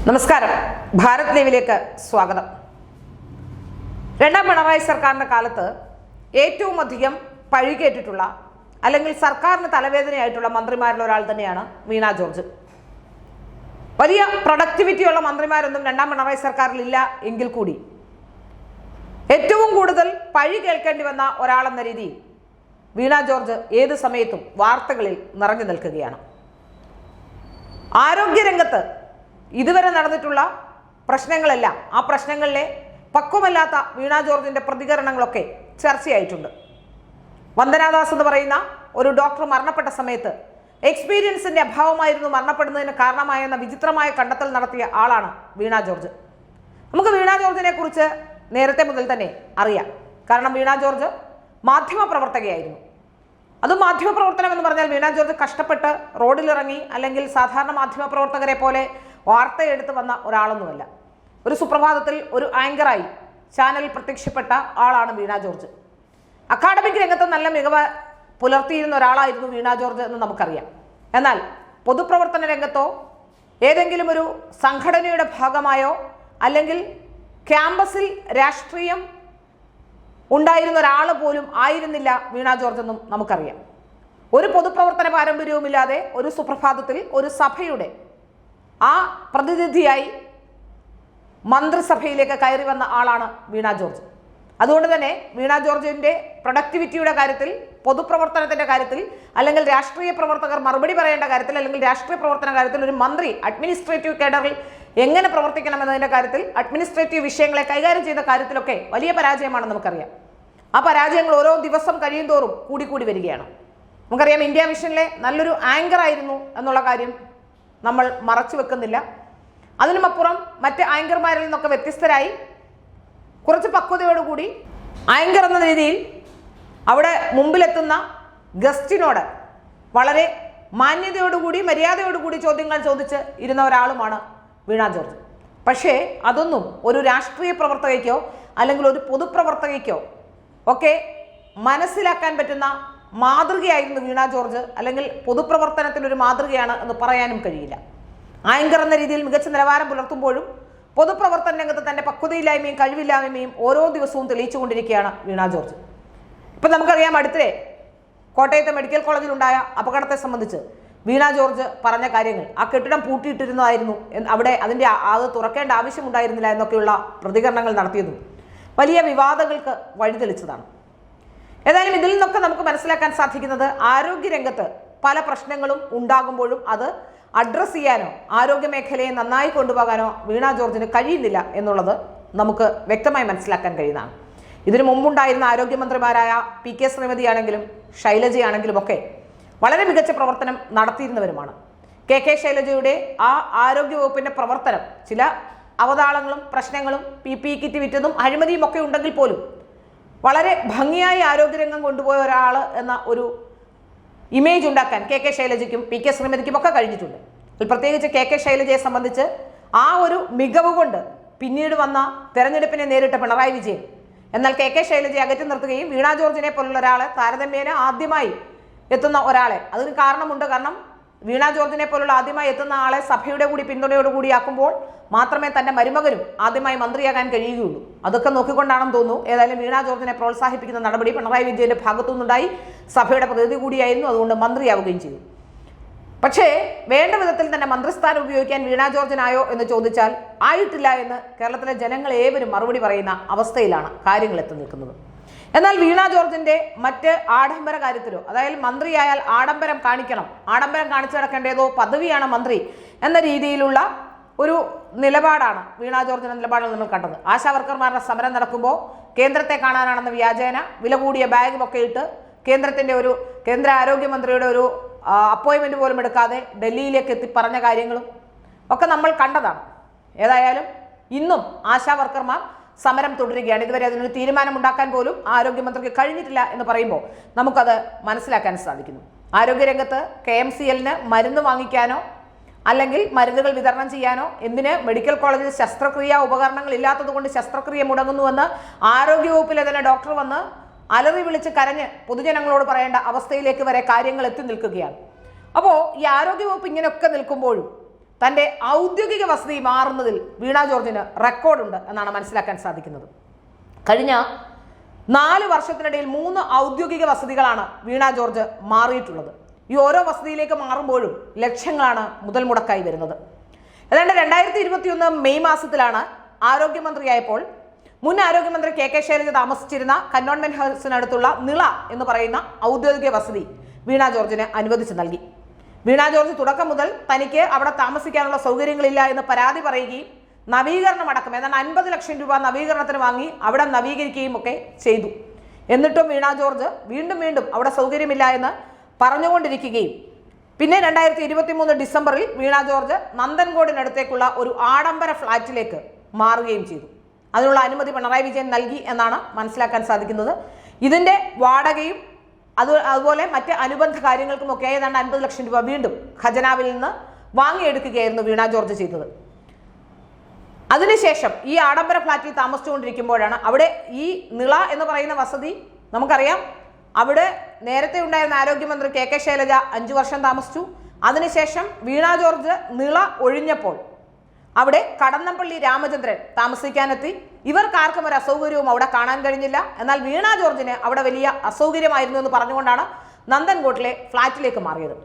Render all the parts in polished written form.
നമസ്കാരം. ഭാരത് ലൈവിലേക്ക് സ്വാഗതം. രണ്ടാം പിണറായി സർക്കാരിന്റെ കാലത്ത് ഏറ്റവും അധികം പഴികേറ്റിട്ടുള്ള അല്ലെങ്കിൽ സർക്കാരിന് തലവേദനയായിട്ടുള്ള മന്ത്രിമാരിൽ ഒരാൾ തന്നെയാണ് വീണ ജോർജ്. വലിയ പ്രൊഡക്ടിവിറ്റിയുള്ള മന്ത്രിമാരൊന്നും രണ്ടാം പിണറായി സർക്കാരിൽ ഇല്ല എങ്കിൽ കൂടി ഏറ്റവും കൂടുതൽ പഴി കേൾക്കേണ്ടി വന്ന ഒരാളെന്ന രീതിയിൽ വീണ ജോർജ് ഏത് സമയത്തും വാർത്തകളിൽ നിറഞ്ഞു നിൽക്കുകയാണ്. ആരോഗ്യരംഗത്ത് ഇതുവരെ നടന്നിട്ടുള്ള പ്രശ്നങ്ങളെല്ലാം ആ പ്രശ്നങ്ങളിലെ പക്വമല്ലാത്ത വീണ ജോർജിന്റെ പ്രതികരണങ്ങളൊക്കെ ചർച്ചയായിട്ടുണ്ട്. വന്ദനാദാസ് എന്ന് പറയുന്ന ഒരു ഡോക്ടർ മരണപ്പെട്ട സമയത്ത് എക്സ്പീരിയൻസിന്റെ അഭാവമായിരുന്നു മരണപ്പെടുന്നതിന് കാരണമായെന്ന വിചിത്രമായ കണ്ടെത്തൽ നടത്തിയ ആളാണ് വീണ ജോർജ്. നമുക്ക് വീണ ജോർജിനെ കുറിച്ച് നേരത്തെ മുതൽ തന്നെ അറിയാം. കാരണം വീണ ജോർജ് മാധ്യമപ്രവർത്തകയായിരുന്നു. അതും മാധ്യമപ്രവർത്തനം എന്ന് പറഞ്ഞാൽ വീണ ജോർജ് കഷ്ടപ്പെട്ട് റോഡിലിറങ്ങി അല്ലെങ്കിൽ സാധാരണ മാധ്യമപ്രവർത്തകരെ പോലെ വാർത്തയെടുത്ത് വന്ന ഒരാളൊന്നുമല്ല. ഒരു സുപ്രഭാതത്തിൽ ഒരു ആങ്കറായി ചാനലിൽ പ്രത്യക്ഷപ്പെട്ട ആളാണ് വീണ ജോർജ്. അക്കാഡമിക് രംഗത്ത് നല്ല മികവ് പുലർത്തിയിരുന്ന ഒരാളായിരുന്നു വീണ ജോർജ് എന്ന് നമുക്കറിയാം. എന്നാൽ പൊതുപ്രവർത്തന രംഗത്തോ ഏതെങ്കിലും ഒരു സംഘടനയുടെ ഭാഗമായോ അല്ലെങ്കിൽ ക്യാമ്പസിൽ രാഷ്ട്രീയം ഉണ്ടായിരുന്ന ഒരാൾ പോലും ആയിരുന്നില്ല വീണ ജോർജ് എന്നും നമുക്കറിയാം. ഒരു പൊതുപ്രവർത്തന പാരമ്പര്യവുമില്ലാതെ ഒരു സുപ്രഭാതത്തിൽ ഒരു സഭയുടെ ആ പ്രതിനിധിയായി മന്ത്രിസഭയിലേക്ക് കയറി വന്ന ആളാണ് വീണ ജോർജ്. അതുകൊണ്ട് തന്നെ വീണ ജോർജിന്റെ പ്രൊഡക്ടിവിറ്റിയുടെ കാര്യത്തിൽ, പൊതുപ്രവർത്തനത്തിന്റെ കാര്യത്തിൽ, അല്ലെങ്കിൽ രാഷ്ട്രീയ പ്രവർത്തകർ മറുപടി പറയേണ്ട കാര്യത്തിൽ, അല്ലെങ്കിൽ രാഷ്ട്രീയ പ്രവർത്തന കാര്യത്തിൽ ഒരു മന്ത്രി അഡ്മിനിസ്ട്രേറ്റീവ് കേഡറിൽ എങ്ങനെ പ്രവർത്തിക്കണം എന്നതിന്റെ കാര്യത്തിൽ, അഡ്മിനിസ്ട്രേറ്റീവ് വിഷയങ്ങളെ കൈകാര്യം ചെയ്യുന്ന കാര്യത്തിലൊക്കെ വലിയ പരാജയമാണെന്ന് നമുക്കറിയാം. ആ പരാജയങ്ങൾ ഓരോ ദിവസം കഴിയും തോറും കൂടി വരികയാണ്. നമുക്കറിയാം ഇന്ത്യ വിഷനിലെ നല്ലൊരു ആങ്കർ ആയിരുന്നു എന്നുള്ള കാര്യം നമ്മൾ മറച്ചു വെക്കുന്നില്ല. അതിനുമപ്പുറം മറ്റ് ആങ്കർമാരിൽ നിന്നൊക്കെ വ്യത്യസ്തരായി കുറച്ച് പക്വതയോടുകൂടി ആങ്കർ എന്ന രീതിയിൽ അവിടെ മുമ്പിലെത്തുന്ന ഗസ്റ്റിനോട് വളരെ മാന്യതയോടുകൂടി മര്യാദയോടുകൂടി ചോദ്യങ്ങൾ ചോദിച്ച് ഇരുന്ന ഒരാളുമാണ് വീണ ജോർജ്. പക്ഷേ അതൊന്നും ഒരു രാഷ്ട്രീയ പ്രവർത്തകയ്ക്കോ അല്ലെങ്കിൽ ഒരു പൊതുപ്രവർത്തകയ്ക്കോ ഒക്കെ മനസ്സിലാക്കാൻ പറ്റുന്ന മാതൃകയായിരുന്നു വീണ ജോർജ്, അല്ലെങ്കിൽ പൊതുപ്രവർത്തനത്തിനൊരു മാതൃകയാണ് എന്ന് പറയാനും കഴിയില്ല. ആങ്കർ എന്ന രീതിയിൽ മികച്ച നിലവാരം പുലർത്തുമ്പോഴും പൊതുപ്രവർത്തന രംഗത്ത് തന്റെ പക്വതയില്ലായ്മയും കഴിവില്ലായ്മയും ഓരോ ദിവസവും തെളിയിച്ചുകൊണ്ടിരിക്കുകയാണ് വീണ ജോർജ്. ഇപ്പം നമുക്കറിയാം, അടുത്തിടെ കോട്ടയത്തെ മെഡിക്കൽ കോളേജിലുണ്ടായ അപകടത്തെ സംബന്ധിച്ച് വീണ ജോർജ് പറഞ്ഞ കാര്യങ്ങൾ, ആ കെട്ടിടം പൂട്ടിയിട്ടിരുന്നതായിരുന്നു, അവിടെ അതിൻ്റെ അത് തുറക്കേണ്ട ആവശ്യമുണ്ടായിരുന്നില്ല എന്നൊക്കെയുള്ള പ്രതികരണങ്ങൾ നടത്തിയതും വലിയ വിവാദങ്ങൾക്ക് വഴിതെളിച്ചതാണ്. ഏതായാലും ഇതിൽ നിന്നൊക്കെ നമുക്ക് മനസ്സിലാക്കാൻ സാധിക്കുന്നത് ആരോഗ്യരംഗത്ത് പല പ്രശ്നങ്ങളും ഉണ്ടാകുമ്പോഴും അത് അഡ്രസ്സ് ചെയ്യാനോ ആരോഗ്യ മേഖലയെ നന്നായി കൊണ്ടുപോകാനോ വീണ ജോർജിന് കഴിയുന്നില്ല എന്നുള്ളത് നമുക്ക് വ്യക്തമായി മനസ്സിലാക്കാൻ കഴിയുന്നതാണ്. ഇതിനു മുമ്പുണ്ടായിരുന്ന ആരോഗ്യമന്ത്രിമാരായ PK ശ്രീമതി ആണെങ്കിലും ശൈലജയാണെങ്കിലും ഒക്കെ വളരെ മികച്ച പ്രവർത്തനം നടത്തിയിരുന്നവരുമാണ്. KK ശൈലജയുടെ ആ ആരോഗ്യവകുപ്പിന്റെ പ്രവർത്തനം ചില അവതാളങ്ങളും പ്രശ്നങ്ങളും PPE കിറ്റ് വിറ്റതും അഴിമതിയും ഒക്കെ ഉണ്ടെങ്കിൽ പോലും വളരെ ഭംഗിയായി ആരോഗ്യരംഗം കൊണ്ടുപോയ ഒരാൾ എന്ന ഒരു ഇമേജ് ഉണ്ടാക്കാൻ KK ശൈലജയ്ക്കും PK ശ്രീമതിക്കും ഒക്കെ കഴിഞ്ഞിട്ടുണ്ട്. പ്രത്യേകിച്ച് KK ശൈലജയെ സംബന്ധിച്ച് ആ ഒരു മികവ് കൊണ്ട് പിന്നീട് വന്ന തെരഞ്ഞെടുപ്പിനെ നേരിട്ട പിണറായി വിജയൻ എന്നാൽ KK ശൈലജയെ അകറ്റി നിർത്തുകയും വീണ ജോർജിനെ പോലുള്ള ഒരാളെ താരതമ്യേന ആദ്യമായി എത്തുന്ന ഒരാളെ, അതിന് കാരണമുണ്ട്. കാരണം വീണ ജോർജിനെ പോലുള്ള ആദ്യമായി എത്തുന്ന ആളെ സഭയുടെ കൂടി പിന്തുണയോടുകൂടി ആക്കുമ്പോൾ മാത്രമേ തന്റെ മരുമകനും ആദ്യമായി മന്ത്രിയാകാൻ കഴിയുകയുള്ളൂ. അതൊക്കെ നോക്കിക്കൊണ്ടാണെന്ന് തോന്നുന്നു. ഏതായാലും വീണ ജോർജിനെ പ്രോത്സാഹിപ്പിക്കുന്ന നടപടി പിണറായി വിജയന്റെ ഭാഗത്തു നിന്നുണ്ടായി. സഭയുടെ പ്രതിനിധി കൂടിയായിരുന്നു, അതുകൊണ്ട് മന്ത്രിയാവുകയും ചെയ്തു. പക്ഷേ വേണ്ട വിധത്തിൽ തന്നെ മന്ത്രിസ്ഥാനം ഉപയോഗിക്കാൻ വീണ ജോർജിനായോ എന്ന് ചോദിച്ചാൽ ആയിട്ടില്ല എന്ന് കേരളത്തിലെ ജനങ്ങൾ ഏവരും മറുപടി പറയുന്ന അവസ്ഥയിലാണ് കാര്യങ്ങൾ എത്തി നിൽക്കുന്നത്. എന്നാൽ വീണ ജോർജിന്റെ മറ്റ് ആഡംബര കാര്യത്തിലോ, അതായത് മന്ത്രിയായാൽ ആഡംബരം കാണിക്കണം, ആഡംബരം കാണിച്ചു നടക്കേണ്ടതോ പദവിയാണ് മന്ത്രി എന്ന രീതിയിലുള്ള ഒരു നിലപാടാണ് വീണ ജോർജിന്റെ നിലപാടിൽ നമ്മൾ കണ്ടത്. ആശാവർക്കർമാരുടെ സമരം നടക്കുമ്പോൾ കേന്ദ്രത്തെ കാണാനാണെന്ന വ്യാജേന വില കൂടിയ ബാഗുമൊക്കെ ഇട്ട് കേന്ദ്ര ആരോഗ്യമന്ത്രിയുടെ ഒരു അപ്പോയിൻമെന്റ് പോലും എടുക്കാതെ ഡൽഹിയിലേക്ക് എത്തി പറഞ്ഞ കാര്യങ്ങളും ഒക്കെ നമ്മൾ കണ്ടതാണ്. ഏതായാലും ഇന്നും ആശാവർക്കർമാർ സമരം തുടരുകയാണ്. ഇതുവരെ അതിനൊരു തീരുമാനമുണ്ടാക്കാൻ പോലും ആരോഗ്യമന്ത്രിക്ക് കഴിഞ്ഞിട്ടില്ല എന്ന് പറയുമ്പോൾ നമുക്കത് മനസ്സിലാക്കാൻ സാധിക്കുന്നു. ആരോഗ്യരംഗത്ത് KMCLന് മരുന്ന് വാങ്ങിക്കാനോ അല്ലെങ്കിൽ മരുന്നുകൾ വിതരണം ചെയ്യാനോ, എന്തിന് മെഡിക്കൽ കോളേജിൽ ശസ്ത്രക്രിയാ ഉപകരണങ്ങൾ ഇല്ലാത്തത് കൊണ്ട് ശസ്ത്രക്രിയ മുടങ്ങുന്നുവെന്ന് ആരോഗ്യവകുപ്പിലെ തന്നെ ഡോക്ടർ വന്ന് അലറി വിളിച്ച് കരഞ്ഞ് പൊതുജനങ്ങളോട് പറയേണ്ട അവസ്ഥയിലേക്ക് വരെ കാര്യങ്ങൾ എത്തി നിൽക്കുകയാണ്. അപ്പോൾ ഈ ആരോഗ്യവകുപ്പ് ഇങ്ങനെയൊക്കെ നിൽക്കുമ്പോഴും തൻ്റെ ഔദ്യോഗിക വസതി മാറുന്നതിൽ വീണ ജോർജിന് റെക്കോർഡുണ്ട് എന്നാണ് മനസ്സിലാക്കാൻ സാധിക്കുന്നത്. കഴിഞ്ഞ 4 വർഷത്തിനിടയിൽ 3 ഔദ്യോഗിക വസതികളാണ് വീണ ജോർജ് മാറിയിട്ടുള്ളത്. ഈ ഓരോ വസതിയിലേക്ക് മാറുമ്പോഴും ലക്ഷങ്ങളാണ് മുതൽ മുടക്കായി വരുന്നത്. ഏതാണ്ട് 2021 മെയ് മാസത്തിലാണ് ആരോഗ്യമന്ത്രിയായപ്പോൾ മുൻ ആരോഗ്യമന്ത്രി കെ ശൈലജ താമസിച്ചിരുന്ന കന്റോൺമെന്റ് ഹൗസിനടുത്തുള്ള നിള എന്ന് പറയുന്ന ഔദ്യോഗിക വസതി വീണ ജോർജിന് അനുവദിച്ചു നൽകി. വീണ ജോർജ് തുടക്കം മുതൽ തനിക്ക് അവിടെ താമസിക്കാനുള്ള സൗകര്യങ്ങളില്ല എന്ന് പരാതി പറയുകയും നവീകരണം അടക്കം ഏതാണ്ട് 50 ലക്ഷം രൂപ നവീകരണത്തിന് വാങ്ങി അവിടെ നവീകരിക്കുകയും ഒക്കെ ചെയ്തു. എന്നിട്ടും വീണ ജോർജ് വീണ്ടും അവിടെ സൗകര്യമില്ല എന്ന് പറഞ്ഞുകൊണ്ടിരിക്കുകയും പിന്നെ 2023 ഡിസംബറിൽ വീണ ജോർജ് നന്ദൻകോടിനടുത്തേക്കുള്ള ഒരു ആഡംബര ഫ്ളാറ്റിലേക്ക് മാറുകയും ചെയ്തു. അതിനുള്ള അനുമതി പിണറായി വിജയൻ നൽകി എന്നാണ് മനസ്സിലാക്കാൻ സാധിക്കുന്നത്. ഇതിൻ്റെ വാടകയും അതുപോലെ മറ്റ് അനുബന്ധ കാര്യങ്ങൾക്കുമൊക്കെ ഏതാണ്ട് 50 ലക്ഷം രൂപ വീണ്ടും ഖജനാവിൽ നിന്ന് വാങ്ങിയെടുക്കുകയായിരുന്നു വീണ ജോർജ് ചെയ്തത്. അതിനുശേഷം ഈ ആഡംബര ഫ്ളാറ്റിൽ താമസിച്ചുകൊണ്ടിരിക്കുമ്പോഴാണ് അവിടെ ഈ നിള എന്ന് പറയുന്ന വസതി നമുക്കറിയാം, അവിടെ നേരത്തെ ഉണ്ടായിരുന്ന ആരോഗ്യമന്ത്രി കെ ശൈലജ 5 വർഷം താമസിച്ചു. അതിനുശേഷം വീണ ജോർജ് നിള ഒഴിഞ്ഞപ്പോൾ അവിടെ കടന്നപ്പള്ളി രാമചന്ദ്രൻ താമസിക്കാനെത്തി. ഇവർക്കാർക്കും ഒരു അസൗകര്യവും അവിടെ കാണാൻ കഴിഞ്ഞില്ല. എന്നാൽ വീണ ജോർജിന് അവിടെ വലിയ അസൗകര്യമായിരുന്നു എന്ന് പറഞ്ഞുകൊണ്ടാണ് നന്ദൻകോട്ടിലെ ഫ്ളാറ്റിലേക്ക് മാറിയത്.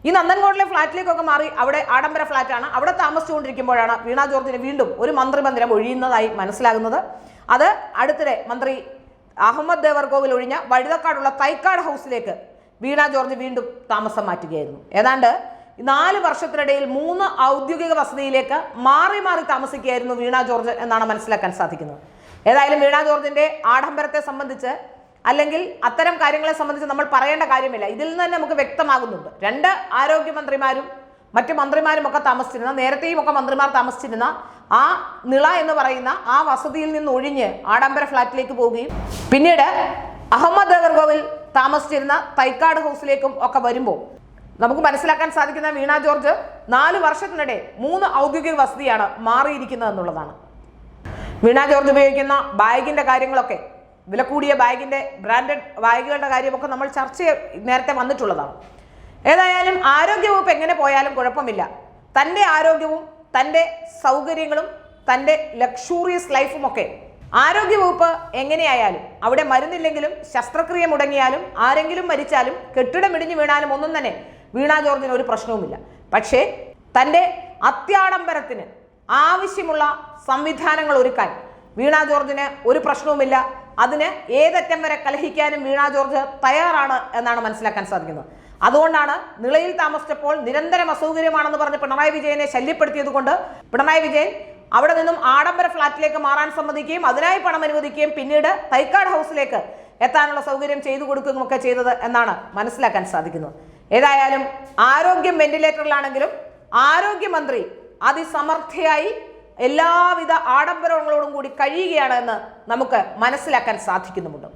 ഈ നന്ദൻകോട്ടിലെ ഫ്ളാറ്റിലേക്കൊക്കെ മാറി അവിടെ ആഡംബര ഫ്ളാറ്റാണ്. അവിടെ താമസിച്ചുകൊണ്ടിരിക്കുമ്പോഴാണ് വീണ ജോർജിന് വീണ്ടും ഒരു മന്ത്രിമന്ദിരം ഒഴിയുന്നതായി മനസ്സിലാകുന്നത്. അത് അടുത്തിടെ മന്ത്രി അഹമ്മദ് ദേവർകോവിൽ ഒഴിഞ്ഞ വഴുതക്കാടുള്ള തൈക്കാട് ഹൗസിലേക്ക് വീണ ജോർജ് വീണ്ടും താമസം മാറ്റുകയായിരുന്നു. ഏതാണ്ട് 4 വർഷത്തിനിടയിൽ 3 ഔദ്യോഗിക വസതിയിലേക്ക് മാറി താമസിക്കുകയായിരുന്നു വീണ ജോർജ് എന്നാണ് മനസ്സിലാക്കാൻ സാധിക്കുന്നത്. ഏതായാലും വീണ ജോർജിന്റെ ആഡംബരത്തെ സംബന്ധിച്ച് അല്ലെങ്കിൽ അത്തരം കാര്യങ്ങളെ സംബന്ധിച്ച് നമ്മൾ പറയേണ്ട കാര്യമില്ല. ഇതിൽ നിന്ന് തന്നെ നമുക്ക് വ്യക്തമാകുന്നുണ്ട്. 2 ആരോഗ്യമന്ത്രിമാരും മറ്റു മന്ത്രിമാരും ഒക്കെ താമസിച്ചിരുന്ന, നേരത്തെയും ഒക്കെ മന്ത്രിമാർ താമസിച്ചിരുന്ന ആ നിള എന്ന് പറയുന്ന ആ വസതിയിൽ നിന്ന് ഒഴിഞ്ഞ് ആഡംബര ഫ്ളാറ്റിലേക്ക് പോവുകയും പിന്നീട് അഹമ്മദ് ദേവർകോവിൽ താമസിച്ചിരുന്ന തൈക്കാട് ഹൗസിലേക്കും ഒക്കെ വരുമ്പോൾ നമുക്ക് മനസ്സിലാക്കാൻ സാധിക്കുന്ന വീണ ജോർജ് 4 വർഷത്തിനിടെ 3 ഔദ്യോഗിക വസതിയാണ് മാറിയിരിക്കുന്നത് എന്നുള്ളതാണ്. വീണ ജോർജ് ഉപയോഗിക്കുന്ന ബാഗിന്റെ കാര്യങ്ങളൊക്കെ, വില കൂടിയ ബാഗിന്റെ ബ്രാൻഡഡ് ബാഗുകളുടെ കാര്യമൊക്കെ നമ്മൾ ചർച്ച നേരത്തെ വന്നിട്ടുള്ളതാണ്. ഏതായാലും ആരോഗ്യവകുപ്പ് എങ്ങനെ പോയാലും കുഴപ്പമില്ല. തൻ്റെ ആരോഗ്യവും തൻ്റെ സൗകര്യങ്ങളും തൻ്റെ ലക്ഷൂറിയസ് ലൈഫും ഒക്കെ ആരോഗ്യവകുപ്പ് എങ്ങനെയായാലും അവിടെ മരുന്നില്ലെങ്കിലും ശസ്ത്രക്രിയ മുടങ്ങിയാലും ആരെങ്കിലും മരിച്ചാലും കെട്ടിടം ഇടിഞ്ഞു വീണാലും ഒന്നും തന്നെ വീണ ജോർജിന് ഒരു പ്രശ്നവുമില്ല. പക്ഷേ തൻ്റെ അത്യാഡംബരത്തിന് ആവശ്യമുള്ള സംവിധാനങ്ങൾ ഒരുക്കാൻ വീണ ജോർജിന് ഒരു പ്രശ്നവുമില്ല. അതിന് ഏതറ്റം വരെ കലഹിക്കാനും വീണ ജോർജ് തയ്യാറാണ് എന്നാണ് മനസ്സിലാക്കാൻ സാധിക്കുന്നത്. അതുകൊണ്ടാണ് നിളയിൽ താമസിച്ചപ്പോൾ നിരന്തരം അസൗകര്യമാണെന്ന് പറഞ്ഞ് പിണറായി വിജയനെ ശല്യപ്പെടുത്തിയത് കൊണ്ട് പിണറായി വിജയൻ അവിടെ നിന്നും ആഡംബര ഫ്ളാറ്റിലേക്ക് മാറാൻ സമ്മതിക്കുകയും അതിനായി പണം അനുവദിക്കുകയും പിന്നീട് തൈക്കാട് ഹൗസിലേക്ക് എത്താനുള്ള സൗകര്യം ചെയ്തു കൊടുക്കുകയും ഒക്കെ ചെയ്തത് എന്നാണ് മനസ്സിലാക്കാൻ സാധിക്കുന്നത്. ഏതായാലും ആരോഗ്യം വെന്റിലേറ്ററിലാണെങ്കിലും ആരോഗ്യമന്ത്രി അതിസമർത്ഥയായി എല്ലാവിധ ആഡംബരങ്ങളോടും കൂടി കഴിയുകയാണ് എന്ന് നമുക്ക് മനസ്സിലാക്കാൻ സാധിക്കുന്നുമുണ്ട്.